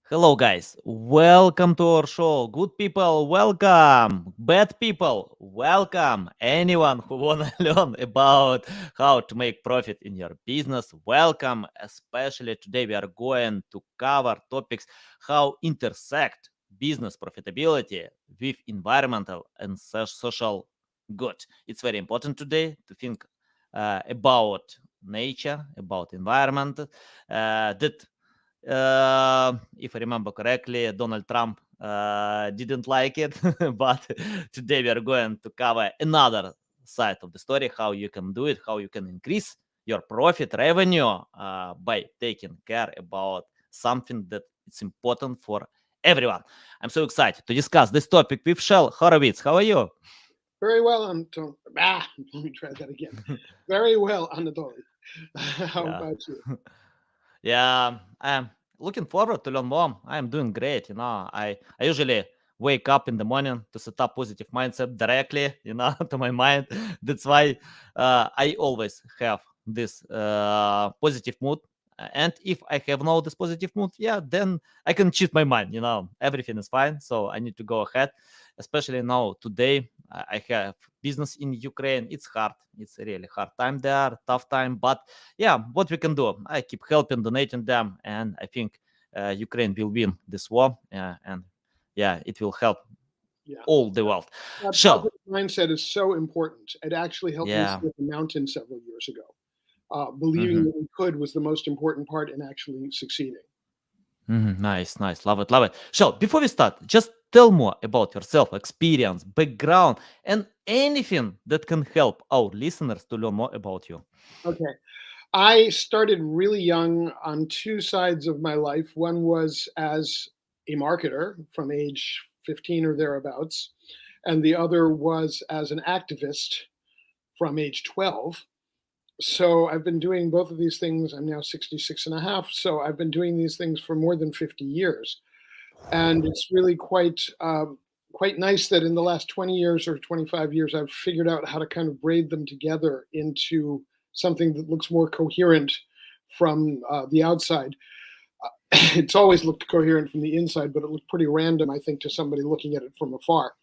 Hello, guys. Welcome to our show. Good people, welcome. Bad people, welcome. Anyone who wanna learn about how to make profit in your business, welcome. Especially today, we are going to cover topics how intersect business profitability with environmental and social good. It's very important today to think about nature, about environment. That if I remember correctly, Donald Trump didn't like it. But today we are going to cover another side of the story, how you can do it, how you can increase your profit revenue by taking care about something that it's important for everyone. I'm so excited to discuss this topic with Shel Horowitz. How are you? Very well, let me try that again. Very well, Anatoly. How Yeah. about you? Yeah, I'm looking forward to learn more. I'm doing great. I usually wake up in the morning to set up positive mindset directly, to my mind. That's why I always have this positive mood. And if I have no this positive mood, yeah, then I can cheat my mind. Everything is fine. So I need to go ahead, especially now today. I have business in Ukraine. It's hard. It's a really hard time there, tough time, but yeah, what we can do, I keep helping, donating them, and I think Ukraine will win this war, and yeah, it will help Yeah, all the world. that So positive mindset is so important. It actually helped me yeah. scale a mountain several years ago. Believing Hmm. that we could was the most important part in actually succeeding. Nice, nice, love it, love it. So before we start, just tell more about yourself, experience, background, and anything that can help our listeners to learn more about you. Okay, I started really young on two sides of my life. One was as a marketer from age 15 or thereabouts, and the other was as an activist from age 12. So I've been doing both of these things. I'm now 66 and a half. So I've been doing these things for more than 50 years. And it's really quite nice that in the last 20 years or 25 years, I've figured out how to kind of braid them together into something that looks more coherent from the outside. It's always looked coherent from the inside, but it looked pretty random, I think, to somebody looking at it from afar.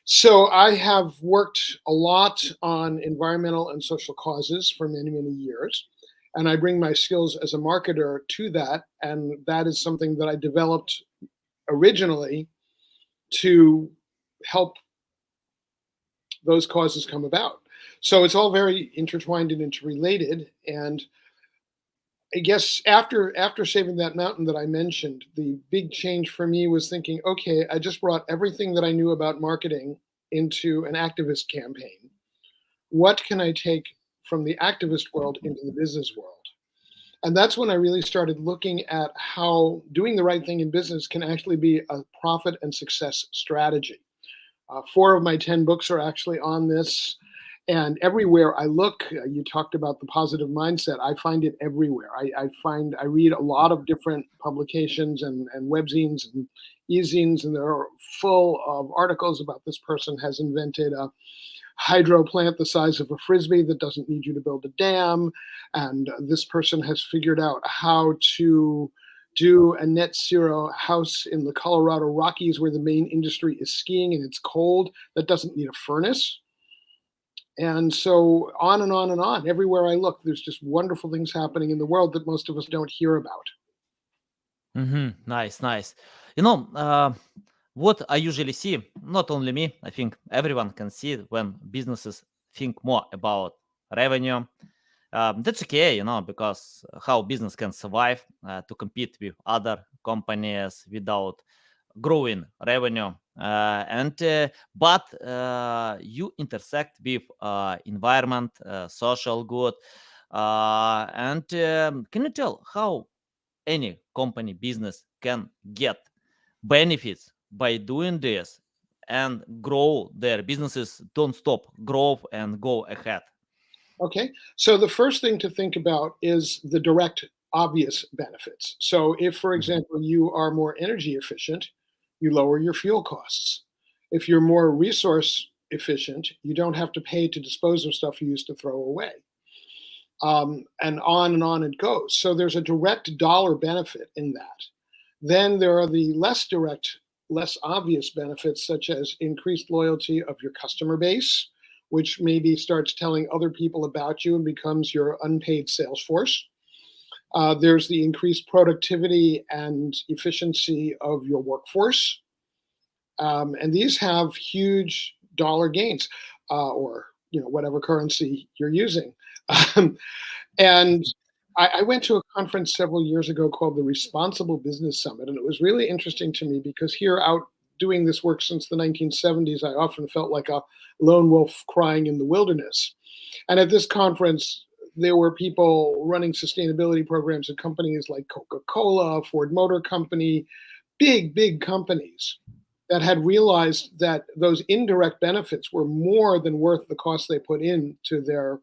So I have worked a lot on environmental and social causes for many, many years. And I bring my skills as a marketer to that. And that is something that I developed originally to help those causes come about. So it's all very intertwined and interrelated. And I guess after saving that mountain that I mentioned, the big change for me was thinking, okay, I just brought everything that I knew about marketing into an activist campaign. What can I take from the activist world into the business world? And that's when I really started looking at how doing the right thing in business can actually be a profit and success strategy. Four of my 10 books are actually on this. And everywhere I look, you talked about the positive mindset. I find it everywhere. I read a lot of different publications and webzines and e-zines, and they're full of articles about this person has invented a hydro plant the size of a frisbee that doesn't need you to build a dam, and this person has figured out how to do a net zero house in the Colorado Rockies where the main industry is skiing and it's cold that doesn't need a furnace. And so on and on and on. Everywhere I look, there's just wonderful things happening in the world that most of us don't hear about. Nice, nice. You know, what I usually see, not only me, I think everyone can see it when businesses think more about revenue. That's okay, because how business can survive to compete with other companies without growing revenue. But you intersect with environment, social good. And Can you tell how any company business can get benefits by doing this and grow their businesses, don't stop, grow and go ahead? Okay, so the first thing to think about is the direct, obvious benefits. So, if, for Mhm. example, you are more energy efficient, you lower your fuel costs. If you're more resource efficient, you don't have to pay to dispose of stuff you used to throw away. And on it goes. So, there's a direct dollar benefit in that. Then there are the less direct, less obvious benefits, such as increased loyalty of your customer base, which maybe starts telling other people about you and becomes your unpaid sales force. There's the increased productivity and efficiency of your workforce. And these have huge dollar gains, or whatever currency you're using. Um, and I went to a conference several years ago called the Responsible Business Summit, and it was really interesting to me because here, out doing this work since the 1970s, I often felt like a lone wolf crying in the wilderness. And at this conference, there were people running sustainability programs at companies like Coca-Cola, Ford Motor Company, big companies that had realized that those indirect benefits were more than worth the cost they put into their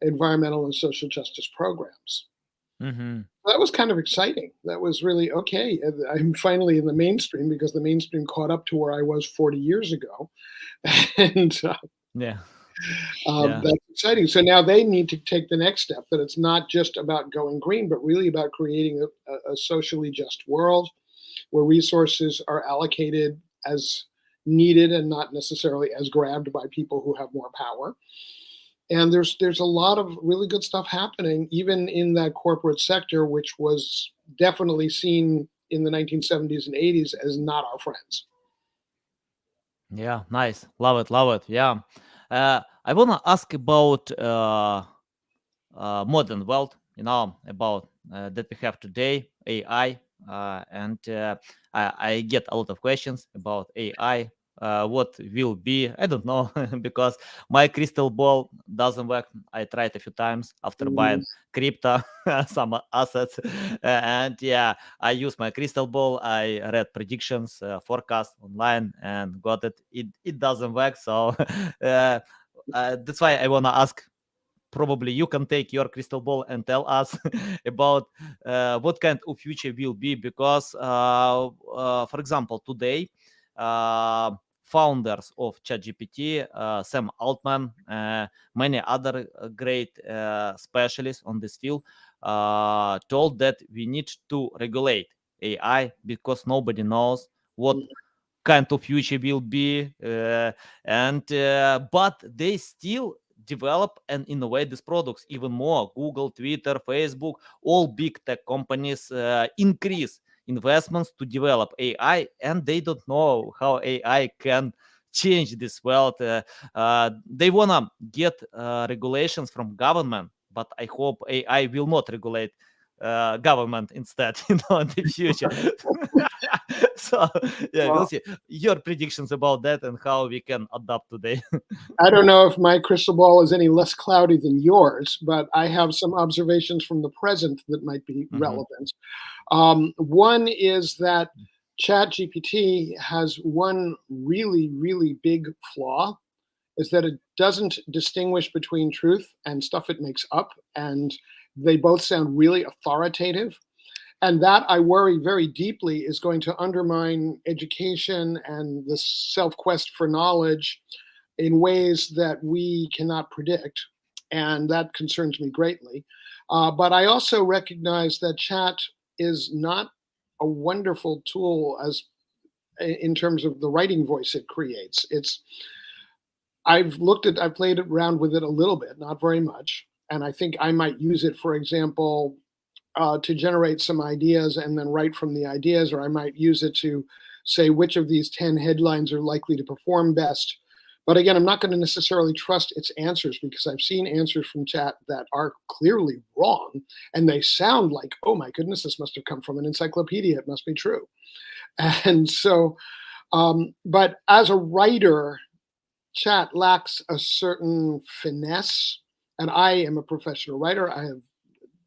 environmental and social justice programs. Hmm. That was kind of exciting. That was really okay. I'm finally in the mainstream because the mainstream caught up to where I was 40 years ago. And Yeah. Yeah. that's exciting. So now they need to take the next step, that it's not just about going green, but really about creating a socially just world where resources are allocated as needed and not necessarily as grabbed by people who have more power. And there's a lot of really good stuff happening, even in that corporate sector, which was definitely seen in the 1970s and 80s as not our friends. Yeah, nice. Love it, love it. Yeah. I wanna ask about modern world, about that we have today, AI, and I get a lot of questions about AI. What will be? I don't know because my crystal ball doesn't work. I tried a few times after Mhm. buying crypto, some assets, and yeah, I use my crystal ball. I read predictions, forecast online, and got it. It doesn't work. So that's why I wanna ask. Probably you can take your crystal ball and tell us about what kind of future will be, because for example today, uh, founders of ChatGPT, Sam Altman, many other great specialists on this field, told that we need to regulate AI because nobody knows what kind of future will be, and but they still develop and innovate these products even more. Google, Twitter, Facebook, all big tech companies increase investments to develop AI, and they don't know how AI can change this world. They wanna get regulations from government, but I hope AI will not regulate government instead, in the future. So yeah, we'll Well, see your predictions about that and how we can adapt today. I don't know if my crystal ball is any less cloudy than yours, but I have some observations from the present that might be Hmm. relevant. One is that ChatGPT has one really big flaw, is that it doesn't distinguish between truth and stuff it makes up, and they both sound really authoritative. And that, I worry very deeply, is going to undermine education and the self quest for knowledge in ways that we cannot predict. And that concerns me greatly. But I also recognize that chat is not a wonderful tool as in terms of the writing voice it creates. I've played around with it a little bit, not very much. And I think I might use it, for example, to generate some ideas and then write from the ideas, or I might use it to say which of these 10 headlines are likely to perform best. But again, I'm not going to necessarily trust its answers because I've seen answers from chat that are clearly wrong and they sound like, oh my goodness, this must have come from an encyclopedia. It must be true. And so, but as a writer, chat lacks a certain finesse. And I am a professional writer. I have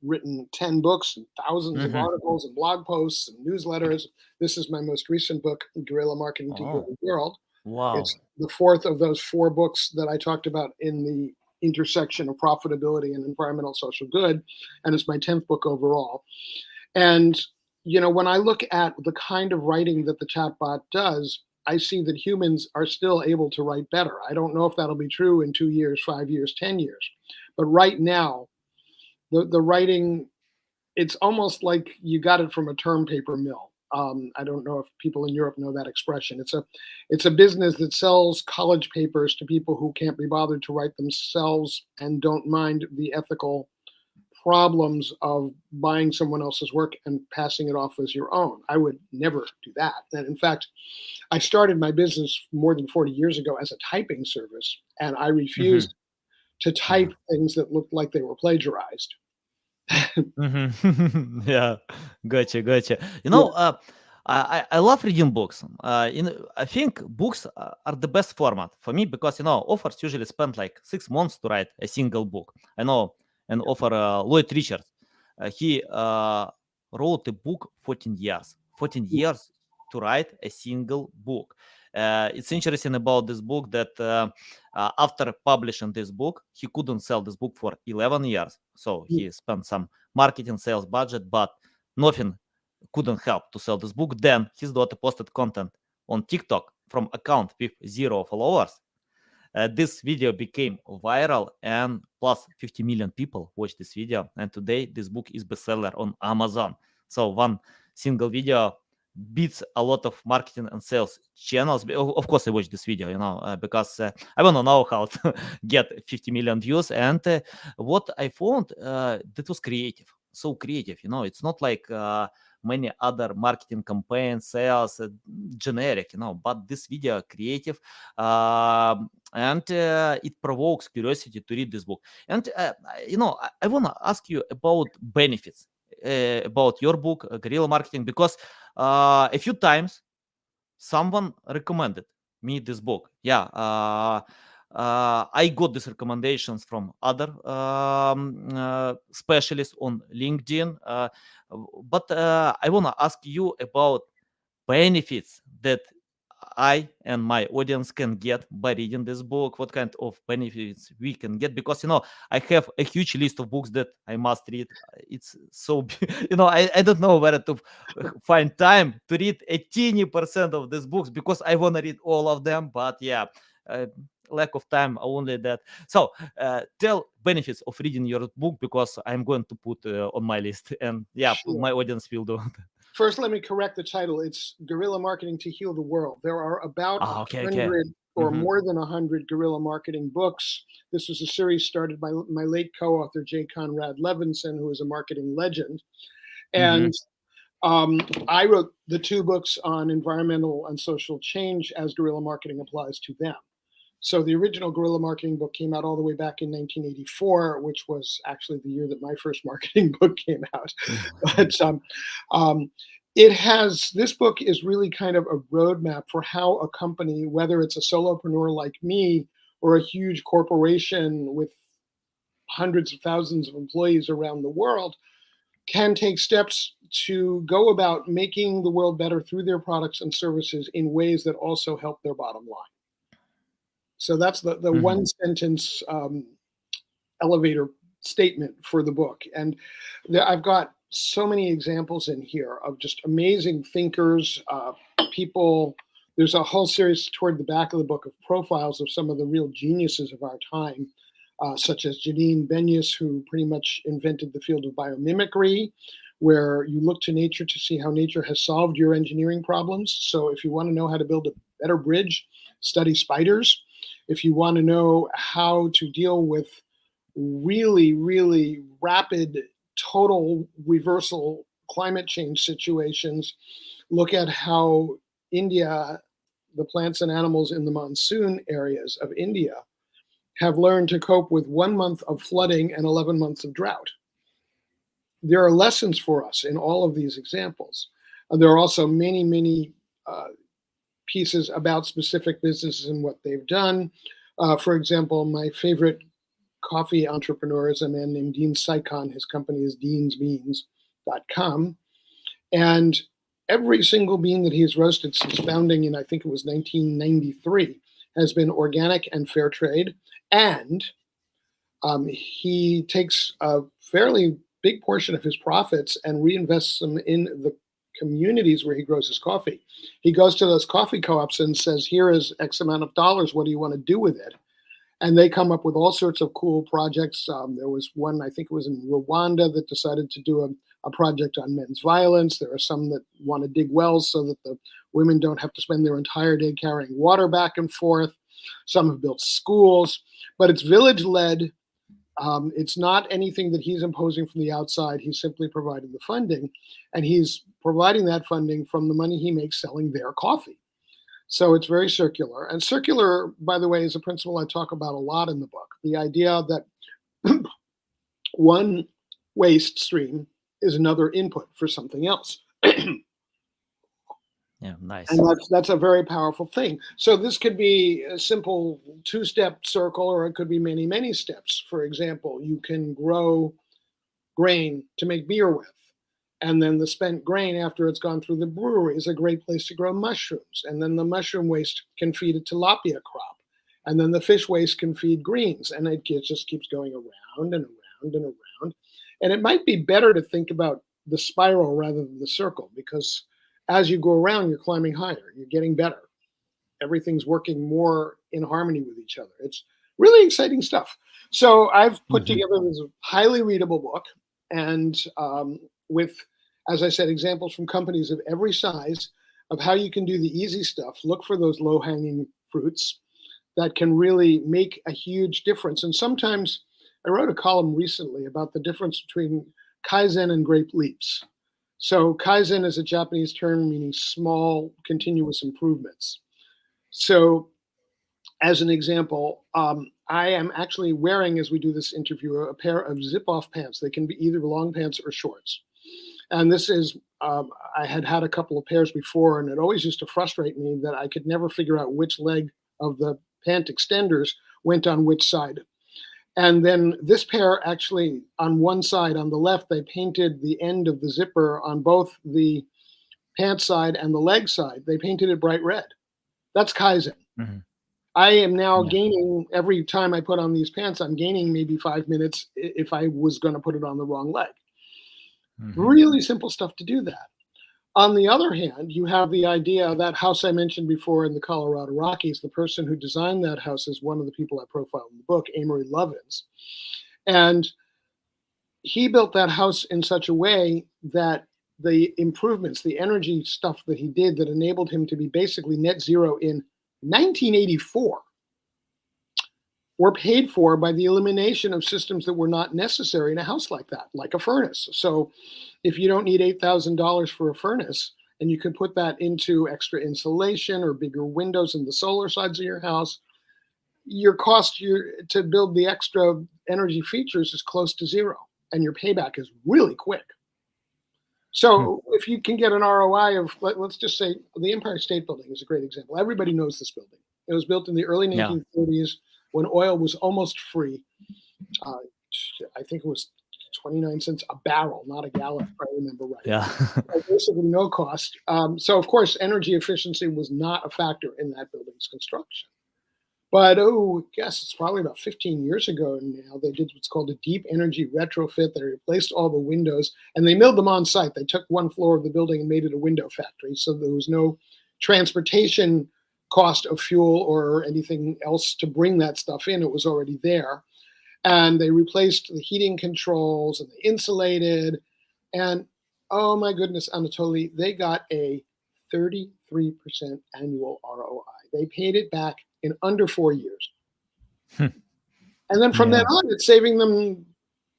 written 10 books and thousands of Hmm. articles and blog posts and newsletters. This is my most recent book, Guerrilla Marketing to Heal Oh, the World. wow. It's the fourth of those four books that I talked about in the intersection of profitability and environmental social good. And it's my 10th book overall. And, when I look at the kind of writing that the chatbot does, I see that humans are still able to write better. I don't know if that'll be true in 2 years, 5 years, 10 years. But right now, the writing, it's almost like you got it from a term paper mill. I don't know if people in Europe know that expression. It's a business that sells college papers to people who can't be bothered to write themselves and don't mind the ethical problems of buying someone else's work and passing it off as your own. I would never do that. And in fact, I started my business more than 40 years ago as a typing service, and I Mhm. refused to type Yeah. things that looked like they were plagiarized. Mhm. Yeah. Gotcha, gotcha. Yeah, I love reading books. I think books are the best format for me because authors usually spend like 6 months to write a single book. I know an author, Lloyd Richards. He wrote a book 14 years. 14 yeah, years to write a single book. It's interesting about this book that after publishing this book, he couldn't sell this book for 11 years. So yeah, he spent some marketing sales budget, but nothing couldn't help to sell this book. Then his daughter posted content on TikTok from account with 0 followers. This video became viral and plus 50 million people watched this video. And today this book is bestseller on Amazon. So one single video beats a lot of marketing and sales channels. Of course, I watched this video, because I want to know how to get 50 million views. And what I found, that was creative. So creative, it's not like many other marketing campaigns, sales, generic, but this video creative. And it provokes curiosity to read this book. And I want to ask you about benefits about your book, Guerrilla Marketing, because a few times someone recommended me this book. Yeah, I got these recommendations from other specialists on LinkedIn. But I want to ask you about benefits that I and my audience can get by reading this book. What kind of benefits we can get? Because I have a huge list of books that I must read. It's so I don't know where to find time to read a teeny percent of these books because I want to read all of them. But yeah, uh, lack of time only that. So tell benefits of reading your book because I'm going to put on my list, and yeah, sure. my audience will do. First, let me correct the title. It's Guerrilla Marketing to Heal the World. There are about a Okay, okay. hundred or Mm-hmm. more than 100 guerrilla marketing books. This was a series started by my late co-author, J. Conrad Levinson, who is a marketing legend. Mm-hmm. And I wrote the two books on environmental and social change as guerrilla marketing applies to them. So the original guerrilla marketing book came out all the way back in 1984, which was actually the year that my first marketing book came out. But um, this book is really kind of a roadmap for how a company, whether it's a solopreneur like me or a huge corporation with hundreds of thousands of employees around the world, can take steps to go about making the world better through their products and services in ways that also help their bottom line. So that's the Mm-hmm. one sentence elevator statement for the book. And I've got so many examples in here of just amazing thinkers, people. There's a whole series toward the back of the book of profiles of some of the real geniuses of our time, such as Janine Benyus, who pretty much invented the field of biomimicry, where you look to nature to see how nature has solved your engineering problems. So if you want to know how to build a better bridge, study spiders. If you want to know how to deal with really, really rapid total reversal climate change situations, look at how India, the plants and animals in the monsoon areas of India, have learned to cope with 1 month of flooding and 11 months of drought. There are lessons for us in all of these examples. And there are also many, many pieces about specific businesses and what they've done. For example, my favorite coffee entrepreneur is a man named Dean Sycon. His company is deansbeans.com. And every single bean that he's roasted since founding in, I think it was 1993, has been organic and fair trade. And he takes a fairly big portion of his profits and reinvests them in the communities where he grows his coffee. He goes to those coffee co-ops and says, here is X amount of dollars. What do you want to do with it? And they come up with all sorts of cool projects. There was one, I think it was in Rwanda, that decided to do a project on men's violence. There are some that want to dig wells so that the women don't have to spend their entire day carrying water back and forth. Some have built schools, but it's village led. It's not anything that he's imposing from the outside. He's simply providing the funding, and he's providing that funding from the money he makes selling their coffee. So it's very circular. And circular, by the way, is a principle I talk about a lot in the book. The idea that one waste stream is another input for something else. Yeah, nice. And that's a very powerful thing. So this could be a simple two-step circle, or it could be many, many steps. For example, you can grow grain to make beer with. And then the spent grain, after it's gone through the brewery, is a great place to grow mushrooms. And then the mushroom waste can feed a tilapia crop. And then the fish waste can feed greens. And it just keeps going around and around and around. And it might be better to think about the spiral rather than the circle, because as you go around, you're climbing higher, you're getting better. Everything's working more in harmony with each other. It's really exciting stuff. So I've put together this highly readable book, and with, as I said, examples from companies of every size of how you can do the easy stuff. Look for those low-hanging fruits that can really make a huge difference. And sometimes, I wrote a column recently about the difference between Kaizen and Great Leaps. So Kaizen is a Japanese term meaning small, continuous improvements. So as an example, I am actually wearing, as we do this interview, a pair of zip-off pants. They can be either long pants or shorts. And this is, I had a couple of pairs before, and it always used to frustrate me that I could never figure out which leg of the pant extenders went on which side. And then this pair actually, on one side, on the left, they painted the end of the zipper on both the pant side and the leg side. They painted it bright red. That's Kaizen. I am now gaining, every time I put on these pants, I'm gaining maybe 5 minutes if I was going to put it on the wrong leg. Really simple stuff to do that. On the other hand, you have the idea, that house I mentioned before in the Colorado Rockies, the person who designed that house is one of the people I profile in the book, Amory Lovins. And he built that house in such a way that the improvements, the energy stuff that he did that enabled him to be basically net zero in 1984 were paid for by the elimination of systems that were not necessary in a house like that, like a furnace. So if you don't need $8,000 for a furnace, and you can put that into extra insulation or bigger windows in the solar sides of your house, your cost to build the extra energy features is close to zero, and your payback is really quick. So if you can get an ROI of, let's just say, the Empire State Building is a great example. Everybody knows this building. It was built in the early 1930s when oil was almost free. I think it was 29 cents a barrel, not a gallon, if I remember right. Yeah. Basically no cost. So, of course, energy efficiency was not a factor in that building's construction. But, I guess it's probably about 15 years ago now, they did what's called a deep energy retrofit. They replaced all the windows, and they milled them on site. They took one floor of the building and made it a window factory, so there was no transportation cost of fuel or anything else to bring that stuff in. It was already there. And they replaced the heating controls, and they insulated. And, oh my goodness, Anatoly, they got a 33% annual ROI. They paid it back in under 4 years. And then from then on, it's saving them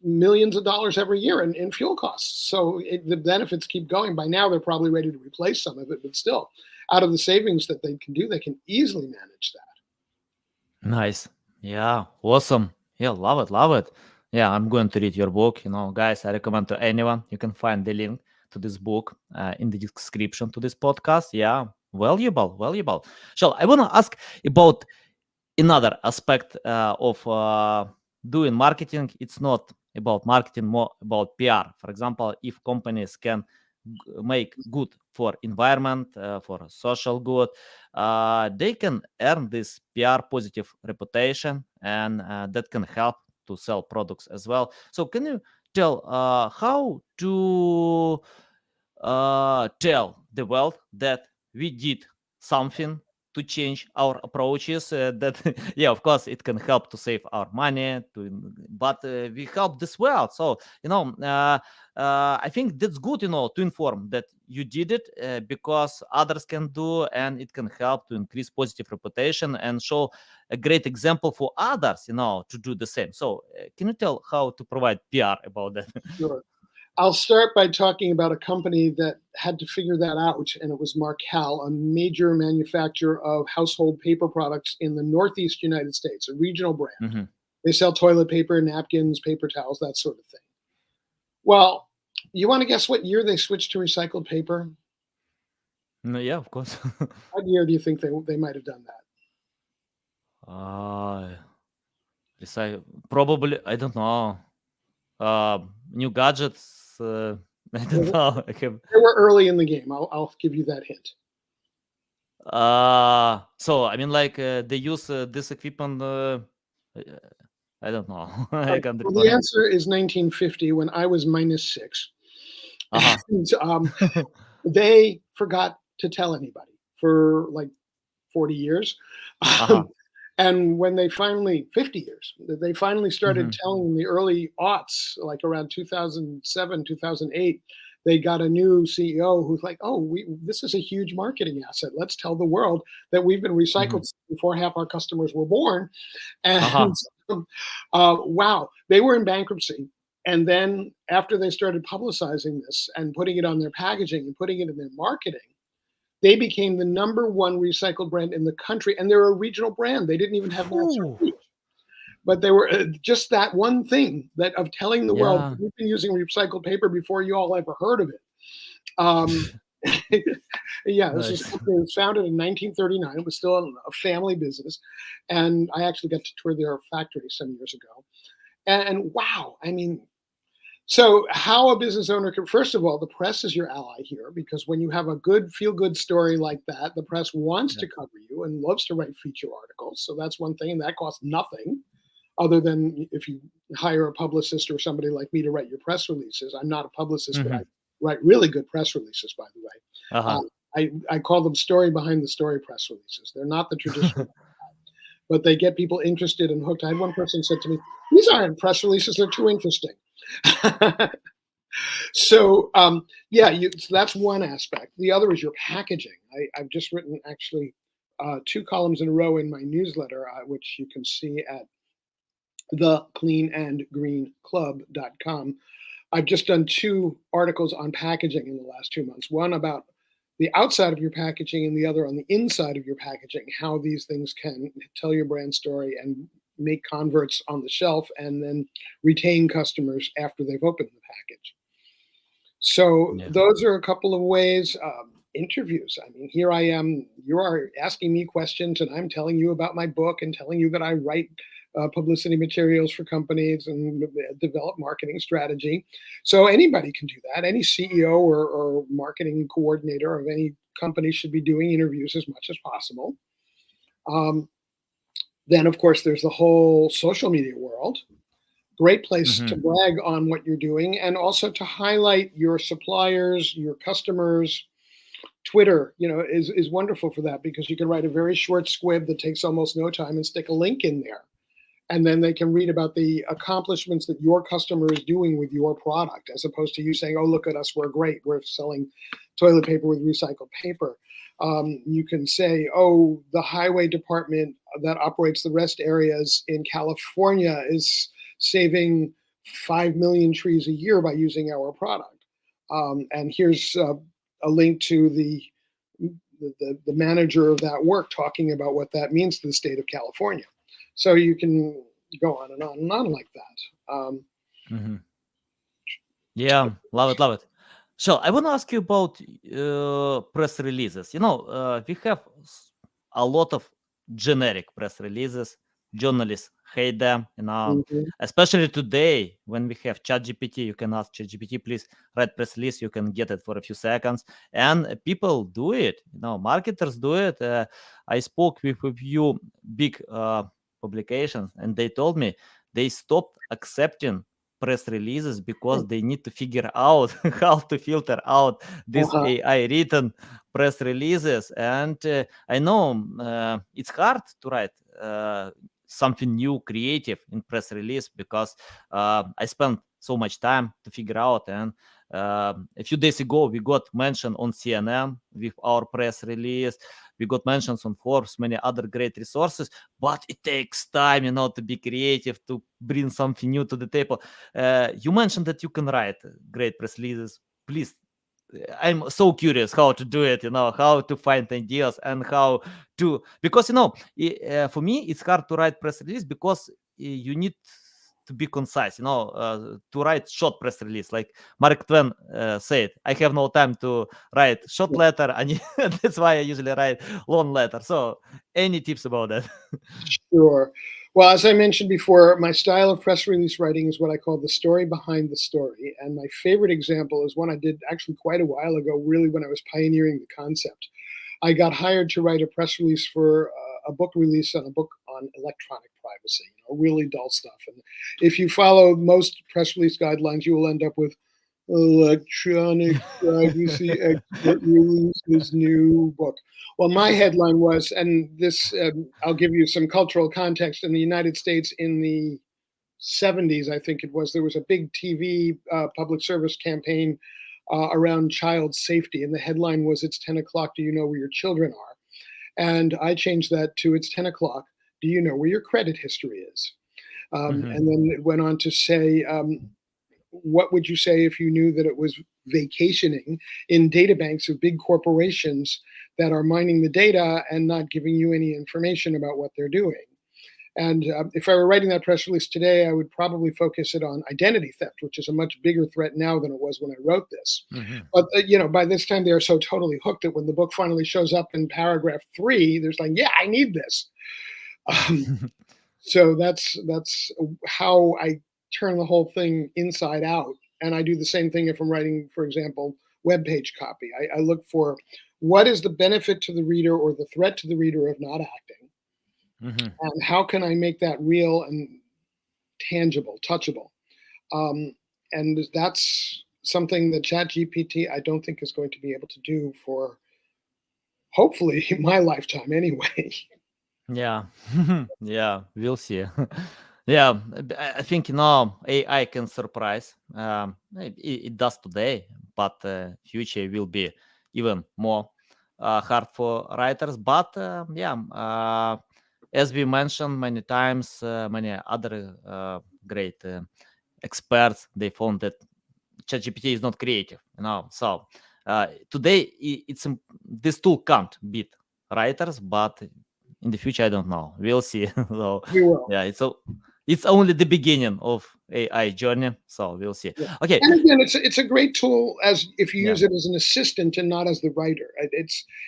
millions of dollars every year in fuel costs. So the benefits keep going. By now, they're probably ready to replace some of it, but still, out of the savings that they can do, they can easily manage that. Nice. Yeah, awesome. Yeah, love it, love it. Yeah, I'm going to read your book. Guys, I recommend to anyone. You can find the link to this book in the description to this podcast. Yeah, valuable, valuable. Shel, I want to ask about another aspect of doing marketing. It's not about marketing, more about PR. For example, if companies can make good for environment, for social good, they can earn this PR positive reputation, and that can help to sell products as well. So can you tell how to tell the world that we did something to change our approaches. That yeah, of course, it can help to save our money, but we help this well. So I think that's good, to inform that you did it because others can do, and it can help to increase positive reputation and show a great example for others, to do the same. So, can you tell how to provide PR about that? Sure. I'll start by talking about a company that had to figure that out, and it was Markel, a major manufacturer of household paper products in the Northeast United States, a regional brand. Mhm. They sell toilet paper, napkins, paper towels, that sort of thing. Well, you want to guess what year they switched to recycled paper? No, yeah, of course. What year do you think they might have done that? uh, Probably, I don't know. New gadgets. I They don't know. I have. were early in the game. I'll give you that hint. So I mean, like they use this equipment. Uh, I don't know. I can't Well, the recall. answer is 1950 when I was -6. Uh-huh. And, they forgot to tell anybody for like 40 years. Uh-huh. And when they finally, 50 years, they finally started Mhm. telling in the early aughts, like around 2007, 2008, they got a new CEO who's like, oh, this is a huge marketing asset. Let's tell the world that we've been Mhm. recycled before half our customers were born. And Uh-huh. wow, they were in bankruptcy. And then after they started publicizing this and putting it on their packaging and putting it in their marketing, they became the number one recycled brand in the country. And they're a regional brand. They didn't even have national Phew. reach. But they were just that one thing that of telling the world Yeah. we've been using recycled paper before you all ever heard of it. Um, yeah, this was Nice. something that was founded in 1939. It was still a family business, and I actually got to tour their factory some years ago. And wow, I mean, so how a business owner can, first of all, the press is your ally here because when you have a good feel good story like that, the press wants Yeah. to cover you and loves to write feature articles. So that's one thing, and that costs nothing other than if you hire a publicist or somebody like me to write your press releases. I'm not a publicist, but I Mhm. write really good press releases, by the way. Uh-huh. I call them story behind the story press releases. They're not the traditional, but they get people interested and hooked. I had one person said to me, "These aren't press releases; they're too interesting." So yeah, so that's one aspect. The other is your packaging. I've just written actually 2 columns in a row in my newsletter, which you can see at thecleanandgreenclub.com. I've just done 2 articles on packaging in the last 2 months. One about the outside of your packaging and the other on the inside of your packaging, how these things can tell your brand story and make converts on the shelf and then retain customers after they've opened the package. So Yeah. those are a couple of ways. Interviews. I mean, here I am. You are asking me questions, and I'm telling you about my book and telling you that I write publicity materials for companies and develop marketing strategy. So anybody can do that. Any CEO or marketing coordinator of any company should be doing interviews as much as possible. Um, then, of course, there's the whole social media world. Great place to Mhm. brag on what you're doing and also to highlight your suppliers, your customers. Twitter, is wonderful for that because you can write a very short squib that takes almost no time and stick a link in there. And then they can read about the accomplishments that your customer is doing with your product, as opposed to you saying, "Oh, look at us, we're great. We're selling toilet paper with recycled paper." You can say, "Oh, the highway department that operates the rest areas in California is saving 5 million trees a year by using our product." And here's a link to the manager of that work talking about what that means to the state of California. So you can go on and on and on like that. Mhm. Yeah, love it, love it. So I want to ask you about press releases. We have a lot of generic press releases. Journalists hate them, Mhm. especially today when we have ChatGPT. You can ask ChatGPT, please write press release. You can get it for a few seconds, and people do it. Marketers do it. I spoke with a few big publications, and they told me they stopped accepting press releases because they need to figure out how to filter out this Uh-huh. AI written press releases. And I know it's hard to write something new, creative in press release because I spent so much time to figure out. And a few days ago, we got mentioned on CNN with our press release. We got mentions on Forbes, many other great resources, but it takes time, to be creative, to bring something new to the table. You mentioned that you can write great press releases. Please, I'm so curious how to do it, how to find ideas and how to, because, for me, it's hard to write press release because you need to be concise, to write short press release. Like Mark Twain said, I have no time to write short letter, and that's why I usually write long letter. So, any tips about that? Sure. Well, as I mentioned before, my style of press release writing is what I call the story behind the story. And my favorite example is one I did actually quite a while ago, really when I was pioneering the concept. I got hired to write a press release for a book release on a book on electronic privacy, really dull stuff. And if you follow most press release guidelines, you will end up with electronic privacy expert releases new book. Well, my headline was, and this, I'll give you some cultural context. In the United States in the 70s, I think it was, there was a big TV public service campaign around child safety. And the headline was, "It's 10 o'clock. Do you know where your children are?" And I changed that to, "It's 10 o'clock. Do you know where your credit history is?" Mhm. And then it went on to say, what would you say if you knew that it was vacationing in data banks of big corporations that are mining the data and not giving you any information about what they're doing? And if I were writing that press release today, I would probably focus it on identity theft, which is a much bigger threat now than it was when I wrote this. Mhm. But by this time, they are so totally hooked that when the book finally shows up in paragraph 3, there's like, yeah, I need this. Um, so that's how I turn the whole thing inside out. And I do the same thing if I'm writing, for example, web page copy. I look for what is the benefit to the reader or the threat to the reader of not acting, Mhm. and how can I make that real and tangible, touchable. Um, and that's something that ChatGPT I don't think is going to be able to do for hopefully my lifetime anyway. Yeah, yeah, we'll see. Yeah, I think AI can surprise. It does today, but future will be even more hard for writers. But yeah, as we mentioned many times, many other great experts, they found that ChatGPT is not creative, So today, this tool can't beat writers, but in the future, I don't know. We'll see. So We will. yeah, it's only the beginning of AI journey. So we'll see. Yeah. Okay. And again, it's a great tool as if you Yeah. use it as an assistant and not as the writer.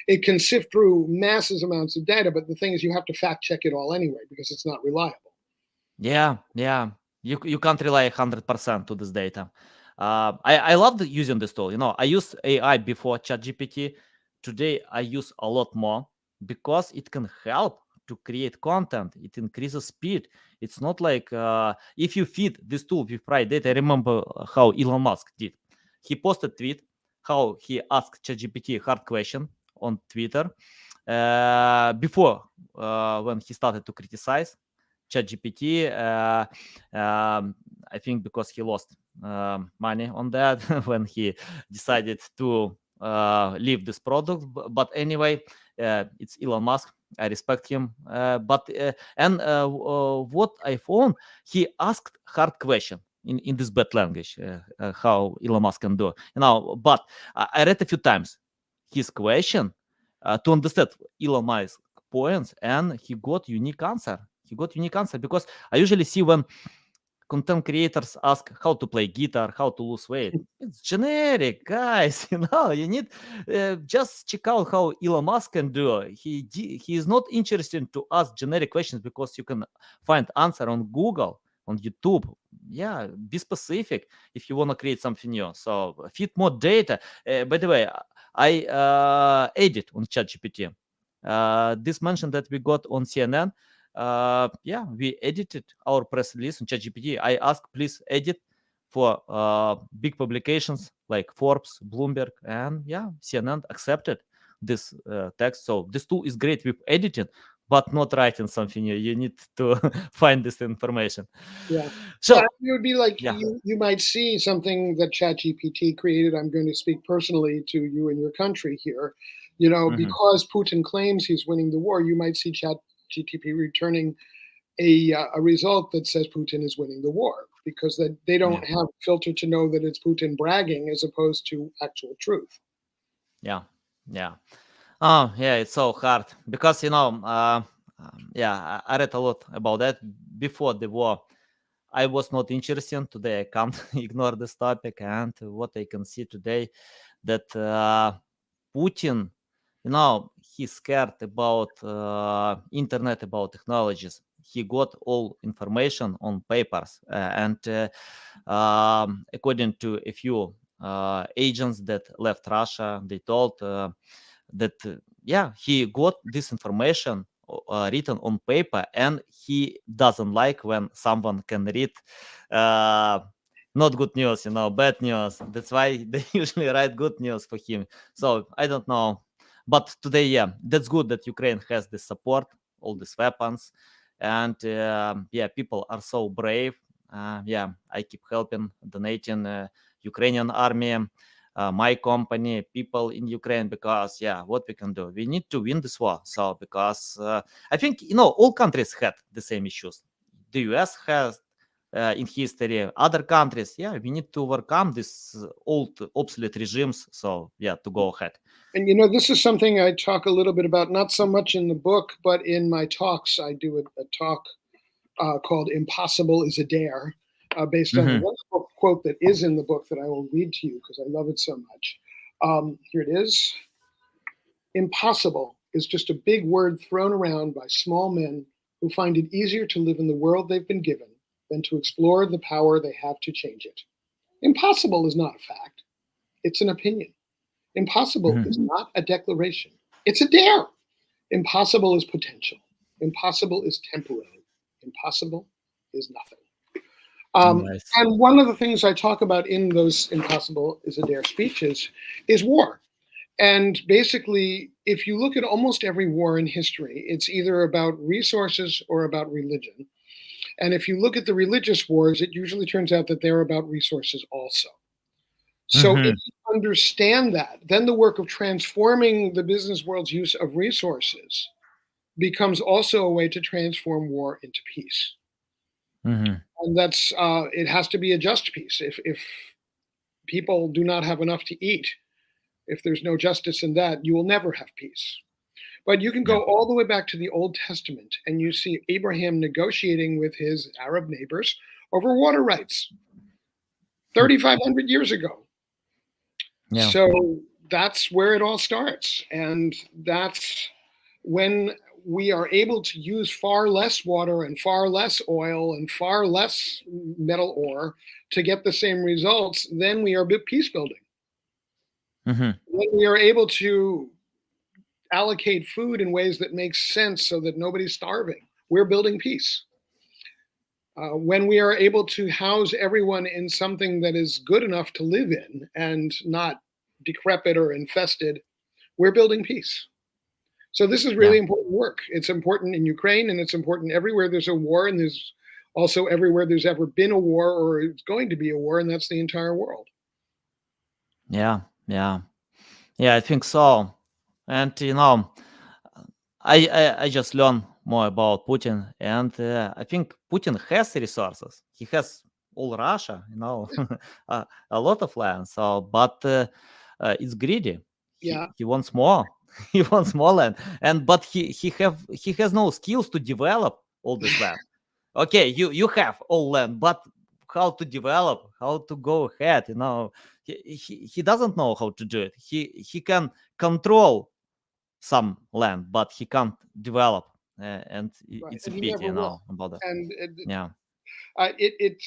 It can sift through massive amounts of data, but the thing is, you have to fact check it all anyway because it's not reliable. Yeah, yeah. You can't rely 100% to this data. I love using this tool. I used AI before ChatGPT. Today I use a lot more because it can help to create content. It increases speed. It's not like if you feed this tool with right data. I remember how Elon Musk did. He posted tweet how he asked ChatGPT hard question on Twitter before when he started to criticize ChatGPT. I think because he lost money on that when he decided to leave this product. But anyway, it's Elon Musk. I respect him. What I found, he asked hard question in this bad language, how Elon Musk can do. But I read a few times his question to understand Elon Musk's points, and he got unique answer. He got unique answer because I usually see when content creators ask how to play guitar, how to lose weight. It's generic, guys. You need just check out how Elon Musk can do. He is not interested to ask generic questions because you can find answer on Google, on YouTube. Yeah, be specific if you want to create something new. So feed more data. By the way, I edit on ChatGPT. This mention that we got on CNN, yeah, we edited our press release on ChatGPT. I asked, please edit for big publications like Forbes, Bloomberg, and yeah, CNN accepted this text. So this tool is great with editing, but not writing something new. You need to find this information. Yeah. Yeah, So it would be like yeah. you might see something that ChatGPT created. I'm going to speak personally to you and your country here. You know, Mhm. because Putin claims he's winning the war, you might see ChatGPT returning a result that says Putin is winning the war because that they Yeah. don't have a filter to know that it's Putin bragging as opposed to actual truth. Yeah. Yeah. Oh, yeah, it's so hard because yeah, I read a lot about that before the war. I was not interested today. I can't ignore this topic, and what I can see today that Putin, he's scared about internet, about technologies. He got all information on papers, and according to a few agents that left Russia, they told that yeah, he got this information written on paper, and he doesn't like when someone can read uh, not good news, bad news. That's why they usually write good news for him. So I don't know, but today, yeah, that's good that Ukraine has this support, all these weapons, and yeah, people are so brave. Yeah, I keep helping, donating Ukrainian army, my company, people in Ukraine, because yeah, what we can do, we need to win this war. So because I think all countries had the same issues. The US has in history, other countries. Yeah, we need to overcome these old obsolete regimes. So yeah, to go ahead. And you know, this is something I talk a little bit about, not so much in the book, but in my talks. I do a talk called Impossible is a Dare, based on a Hmm. wonderful quote that is in the book that I will read to you because I love it so much. Here it is. Impossible is just a big word thrown around by small men who find it easier to live in the world they've been given than to explore the power they have to change it. Impossible is not a fact, it's an opinion. Impossible is Hmm. not a declaration, it's a dare. Impossible is potential. Impossible is temporary. Impossible is nothing. Nice. And one of the things I talk about in those Impossible is a Dare speeches is war. And basically, if you look at almost every war in history, it's either about resources or about religion. And if you look at the religious wars, it usually turns out that they're about resources also. So if Hmm. you understand that, then the work of transforming the business world's use of resources becomes also a way to transform war into peace. Hmm. And that's it has to be a just peace. If people do not have enough to eat, if there's no justice in that, you will never have peace. But you can Yeah. go all the way back to the Old Testament and you see Abraham negotiating with his Arab neighbors over water rights 3,500 years ago. Yeah. So that's where it all starts. And that's when we are able to use far less water and far less oil and far less metal ore to get the same results, then we are peace building. Hmm. When we are able to allocate food in ways that make sense so that nobody's starving, we're building peace. When we are able to house everyone in something that is good enough to live in and not decrepit or infested, we're building peace. So this is Yeah. really important work. It's important in Ukraine and it's important everywhere there's a war, and there's also everywhere there's ever been a war or it's going to be a war, and that's the entire world. Yeah. Yeah. Yeah. I think so. And I just learn more about Putin, and I think Putin has resources. He has all Russia, a lot of land. So, but it's greedy. Yeah, He wants more. He wants more land, and but he has no skills to develop all this land. Okay, you have all land, but how to develop, how to go ahead? He doesn't know how to do it. He can control some land, but he can't develop, and right. it's a And he pity, never will. about that. And Yeah. it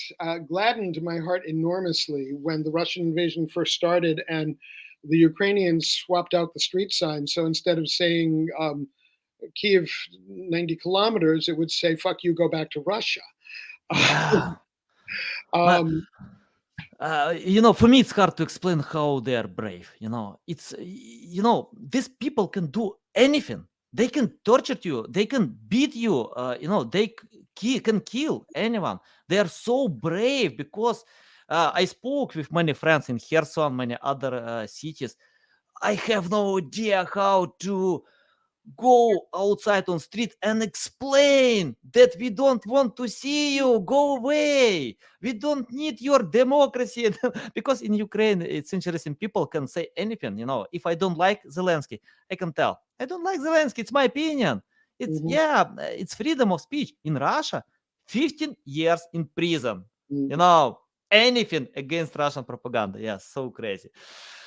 gladdened my heart enormously when the Russian invasion first started and the Ukrainians swapped out the street signs. So instead of saying Kiev 90 kilometers, it would say, fuck you, go back to Russia. Yeah. Well, um, For me, it's hard to explain how they are brave. These people can do anything. They can torture you. They can beat you. They can kill anyone. They are so brave because I spoke with many friends in Kherson, many other cities. I have no idea how to go outside on street and explain that we don't want to see you, go away, we don't need your democracy. Because in Ukraine it's interesting, people can say anything. If I don't like Zelensky, I can tell I don't like Zelensky, it's my opinion. It's Mhm. yeah, it's freedom of speech. In Russia, 15 years in prison, Mm. you know anything against Russian propaganda. Yeah, so crazy.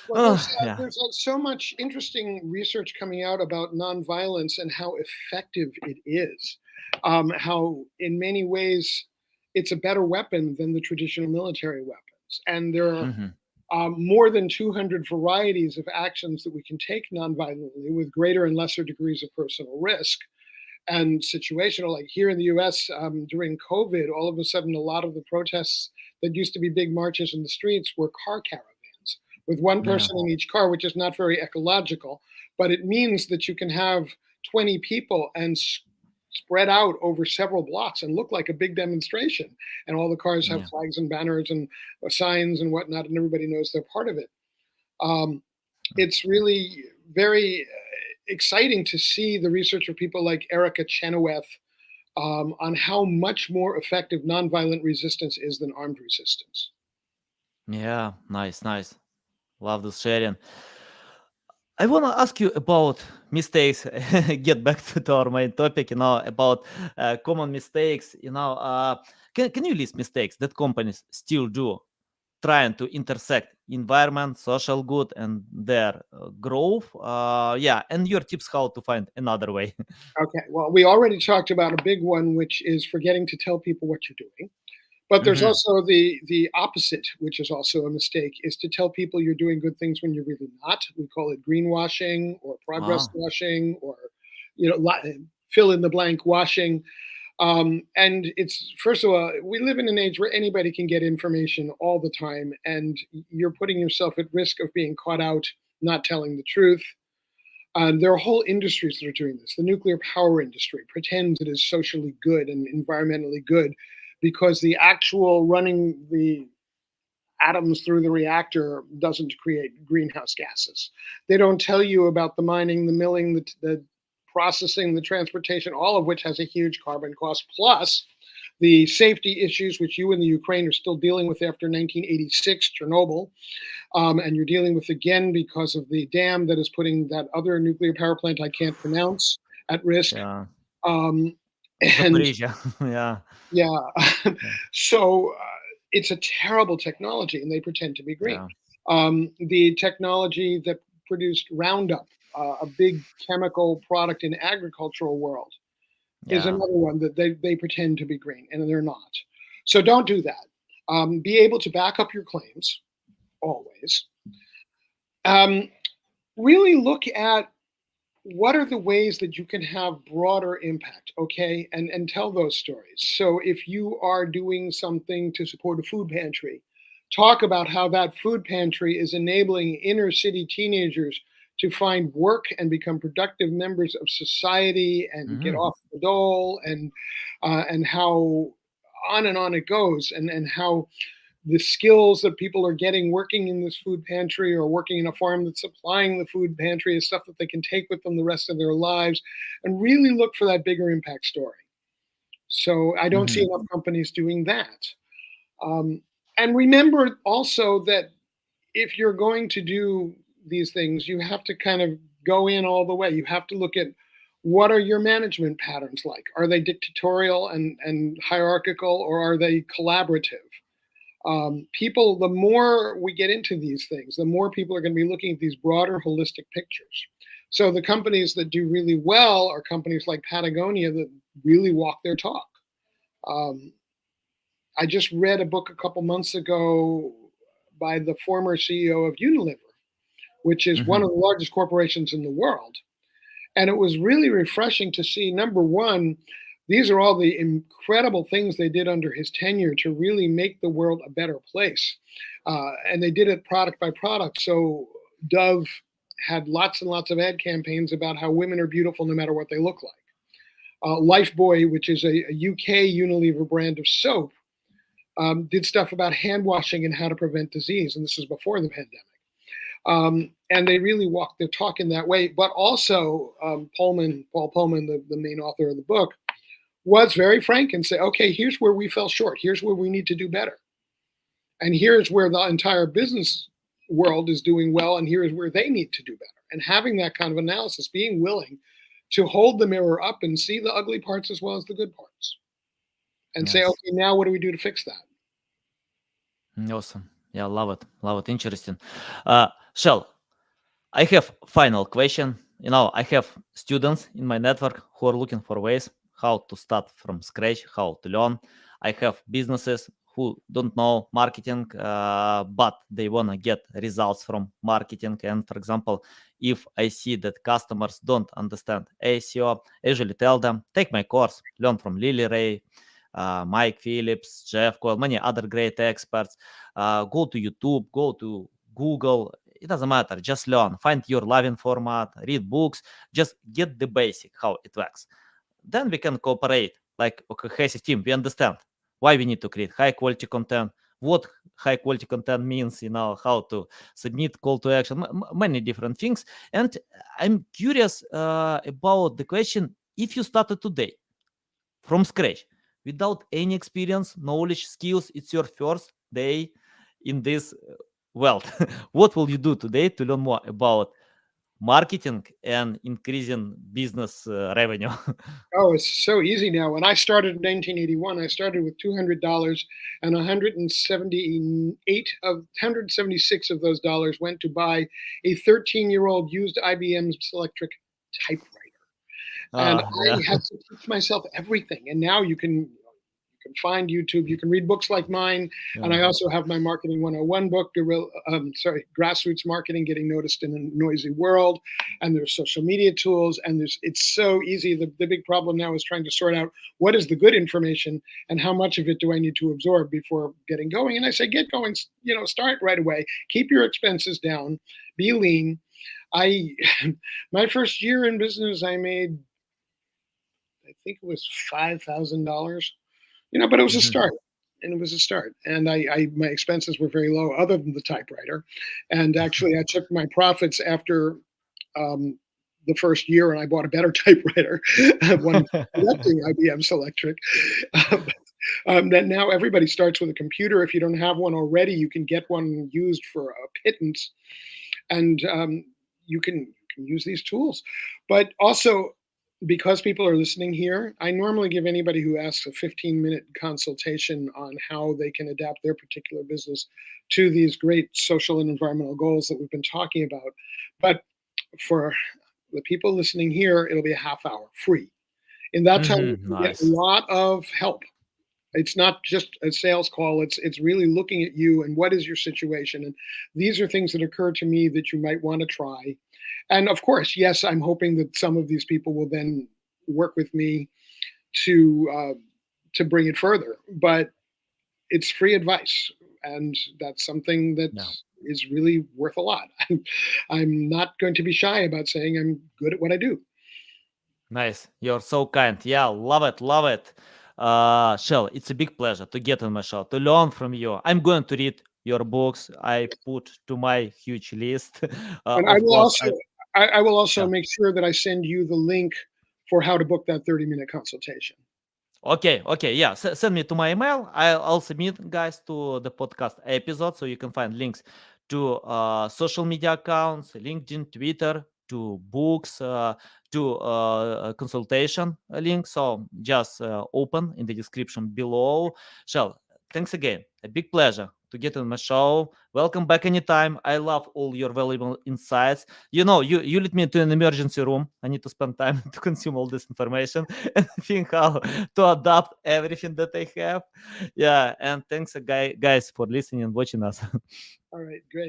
Well, Oh, yeah. there's so much interesting research coming out about nonviolence and how effective it is. How, in many ways, it's a better weapon than the traditional military weapons. And there are Mhm. more than 200 varieties of actions that we can take nonviolently with greater and lesser degrees of personal risk and situational. Like here in the US during COVID, all of a sudden, a lot of the protests that used to be big marches in the streets were car caravans with one Yeah. person in each car, which is not very ecological, but it means that you can have 20 people and spread out over several blocks and look like a big demonstration. And all the cars have Yeah. flags and banners and signs and whatnot, and everybody knows they're part of it. Um, it's really very exciting to see the research of people like Erica Chenoweth on how much more effective nonviolent resistance is than armed resistance. Yeah, nice. Love this sharing. I want to ask you about mistakes. Get back to our main topic, about common mistakes. Can you list mistakes that companies still do, trying to intersect environment, social good, and their growth? Yeah, and your tips how to find another way. Okay, well, we already talked about a big one, which is forgetting to tell people what you're doing. But there's Hmm. also the opposite, which is also a mistake, is to tell people you're doing good things when you're really not. We call it greenwashing or progress Ah, washing or fill in the blank washing. And it's first of all, we live in an age where anybody can get information all the time, and you're putting yourself at risk of being caught out not telling the truth. There are whole industries that are doing this. The nuclear power industry pretends it is socially good and environmentally good because the actual running the atoms through the reactor doesn't create greenhouse gases. They don't tell you about the mining, the milling, the processing, the transportation, all of which has a huge carbon cost, plus the safety issues which you in the Ukraine are still dealing with after 1986 Chernobyl, and you're dealing with again because of the dam that is putting that other nuclear power plant I can't pronounce at risk. yeah, Um, and Zaporizhia. Yeah, yeah, yeah, so it's a terrible technology, and they pretend to be green. yeah, The technology that produced Roundup, a big chemical product in agricultural world, is yeah. another one that they pretend to be green, and they're not. So don't do that. Be able to back up your claims always. Um, really look at what are the ways that you can have broader impact, okay, and tell those stories. So if you are doing something to support a food pantry, talk about how that food pantry is enabling inner city teenagers to find work and become productive members of society and get Hmm. off the dole, and how on and on it goes, and how the skills that people are getting working in this food pantry or working in a farm that's supplying the food pantry is stuff that they can take with them the rest of their lives, and really look for that bigger impact story. So I don't see Hmm. enough companies doing that. Um, and remember also that if you're going to do these things, you have to kind of go in all the way. You have to look at what are your management patterns like? Are they dictatorial and hierarchical, or are they collaborative? People, the more we get into these things, the more people are going to be looking at these broader holistic pictures. So the companies that do really well are companies like Patagonia that really walk their talk. Um, I just read a book a couple months ago by the former CEO of Unilever, which is one Hmm. of the largest corporations in the world. And it was really refreshing to see, number one, These are all the incredible things they did under his tenure to really make the world a better place. And they did it product by product. So Dove had lots and lots of ad campaigns about how women are beautiful no matter what they look like. Lifebuoy, which is a UK Unilever brand of soap, did stuff about hand washing and how to prevent disease. And this is before the pandemic. And they really walk their talk in that way. But also, Paul Pullman, the main author of the book, was very frank and say, okay, here's where we fell short. Here's where we need to do better. And here's where the entire business world is doing well. And here's where they need to do better. And having that kind of analysis, being willing to hold the mirror up and see the ugly parts as well as the good parts. And say, Yes. okay, now what do we do to fix that? Awesome. Yeah, love it. Love it. Interesting. Shel, I have final question. I have students in my network who are looking for ways how to start from scratch, how to learn. I have businesses who don't know marketing, but they want to get results from marketing. And for example, if I see that customers don't understand SEO, I usually tell them, take my course, learn from Lily Ray, Mike Phillips, Jeff Coyle, many other great experts. Go to YouTube, go to Google. It doesn't matter. Just learn. Find your loving format. Read books. Just get the basic how it works. Then we can cooperate like a cohesive team. We understand why we need to create high quality content, what high quality content means, how to submit call to action, many different things. And I'm curious about the question: if you started today from scratch without any experience, knowledge, skills, it's your first day in this world. What will you do today to learn more about marketing and increasing business revenue? Oh, it's so easy now. When I started in 1981, I started with $200, and 176 of those dollars went to buy a 13-year-old used IBM Selectric typewriter. And I Yeah. had to teach myself everything. And now you can find YouTube, you can read books like mine. And I Yeah. also have my Marketing 101 book, Grassroots Marketing, Getting Noticed in a Noisy World. And there's social media tools. And it's so easy. The big problem now is trying to sort out what is the good information and how much of it do I need to absorb before getting going. And I say, get going, start right away. Keep your expenses down, be lean. I my first year in business, I made, I think it was $5,000, but it was a Mhm. start. And it was a start. And my expenses were very low, other than the typewriter. And actually, I took my profits after um, the first year, and I bought a better typewriter, one collecting IBM Selectric. That now everybody starts with a computer. If you don't have one already, you can get one used for a pittance, and you can use these tools. But also, because people are listening here, I normally give anybody who asks a 15-minute consultation on how they can adapt their particular business to these great social and environmental goals that we've been talking about. But for the people listening here, it'll be a half hour free. In that time, you Mhm. can get a Nice. lot of help. It's not just a sales call. It's really looking at you and what is your situation. And these are things that occur to me that you might want to try. And of course, yes, I'm hoping that some of these people will then work with me to uh, to bring it further. But it's free advice, and that's something that Yeah. is really worth a lot. I'm not going to be shy about saying I'm good at what I do. Nice. You're so kind. Yeah, love it, love it. Shell, it's a big pleasure to get on my show, to learn from you. I'm going to read your books. I put to my huge list. And Of course, I will also yeah. make sure that I send you the link for how to book that 30-minute consultation. Okay, yeah. Send me to my email. I'll submit, guys, to the podcast episode, so you can find links to social media accounts, LinkedIn, Twitter, to books, to consultation link. So just open in the description below. Shell, thanks again. A big pleasure to get on my show. Welcome back anytime. I love all your valuable insights. You let me into an emergency room. I need to spend time to consume all this information and think how to adapt everything that I have. Yeah, and thanks, guys, for listening and watching us. All right, great.